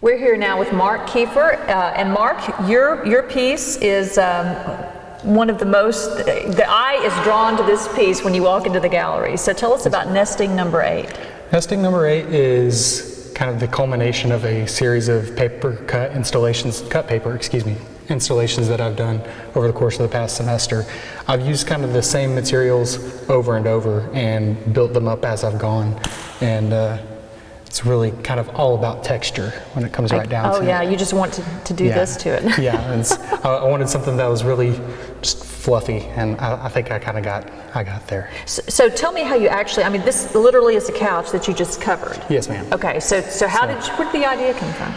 We're here now with Mark Kiefer, and Mark, your piece is one of the most, the eye is drawn to this piece when you walk into the gallery. So tell us about Nesting Number 8. Nesting Number 8 is kind of the culmination of a series of installations that I've done over the course of the past semester. I've used kind of the same materials over and over and built them up as I've gone, and it's really kind of all about texture when it comes right down to it. Oh yeah, you just want to do this to it. Yeah, and I wanted something that was really just fluffy, and I think I kind of got there. So tell me how you actually, I mean, this literally is a couch that you just covered. Yes, ma'am. Okay, so where did the idea come from?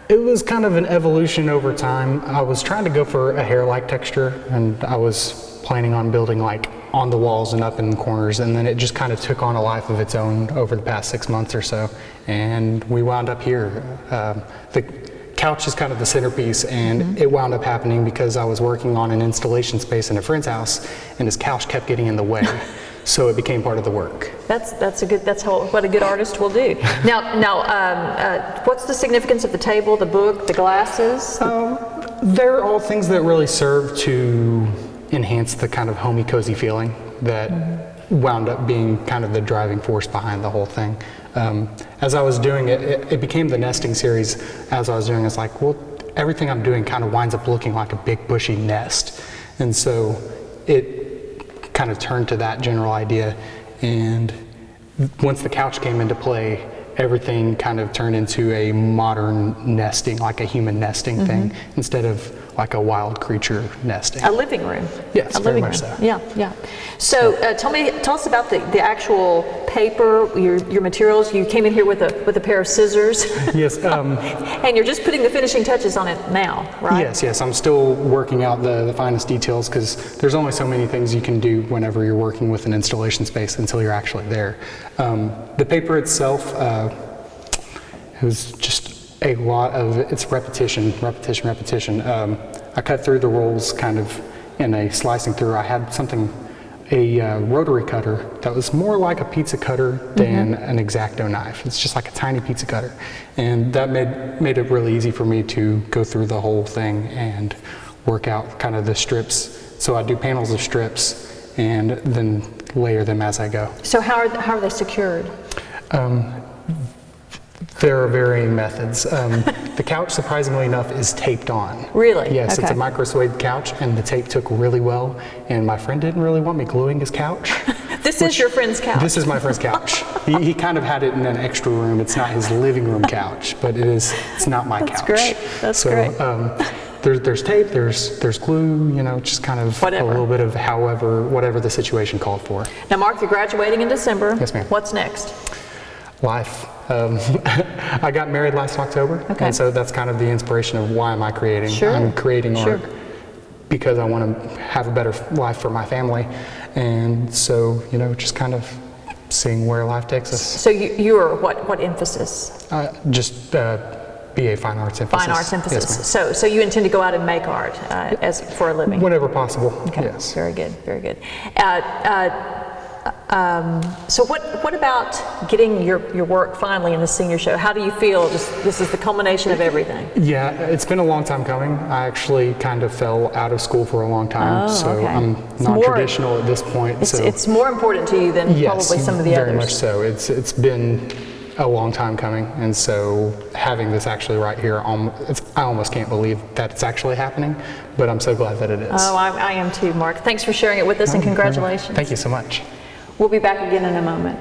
It was kind of an evolution over time. I was trying to go for a hair-like texture, and I was planning on building like on the walls and up in corners, and then it just kind of took on a life of its own over the past 6 months or so, and we wound up here. The couch is kind of the centerpiece, and it wound up happening because I was working on an installation space in a friend's house, and his couch kept getting in the way. So it became part of the work. That's what a good artist will do. Now, what's the significance of the table, the book, the glasses? They're all things that really serve to enhance the kind of homey, cozy feeling that wound up being kind of the driving force behind the whole thing. As I was doing it, it became the nesting series. As I was doing it, it's like, well, everything I'm doing kind of winds up looking like a big bushy nest, and so it kind of turned to that general idea, and once the couch came into play, everything kind of turned into a modern nesting, like a human nesting thing, instead of like a wild creature nesting. A living room. Yes, very much so. Yeah, yeah. So tell us about the actual paper, your materials. You came in here with a pair of scissors. Yes. And you're just putting the finishing touches on it now, right? Yes. I'm still working out the finest details, because there's only so many things you can do whenever you're working with an installation space until you're actually there. The paper itself, it was just a lot of, it's repetition. I cut through the rolls kind of in a slicing through. I had a rotary cutter that was more like a pizza cutter than an X-Acto knife. It's just like a tiny pizza cutter. And that made it really easy for me to go through the whole thing and work out kind of the strips. So I do panels of strips and then layer them as I go. So how are they secured? There are varying methods. The couch, surprisingly enough, is taped on. Really? Yes, okay. It's a micro-suede couch, and the tape took really well, and my friend didn't really want me gluing his couch. This is your friend's couch? This is my friend's couch. He kind of had it in an extra room. It's not his living room couch, but it's not my couch. That's great. There's tape, there's glue, just kind of whatever. A little bit of whatever the situation called for. Now, Mark, you're graduating in December. Yes, ma'am. What's next? Life. I got married last October, and so that's kind of the inspiration of why am I creating. Sure. I'm creating art because I want to have a better life for my family, and so just kind of seeing where life takes us. So you're what emphasis? Just BA Fine Arts emphasis. Fine Arts emphasis. Yes, so you intend to go out and make art as for a living? Whenever possible. Okay. Yes. Very good. Very good. So what about getting your work finally in the senior show? How do you feel? This is the culmination of everything. Yeah, it's been a long time coming. I actually kind of fell out of school for a long time, so I'm non-traditional at this point. It's more important to you than probably some of the others. Very much so. It's been a long time coming, and so having this actually right here, I almost can't believe that it's actually happening, but I'm so glad that it is. Oh, I am too, Mark. Thanks for sharing it with us, and congratulations. Thank you so much. We'll be back again in a moment.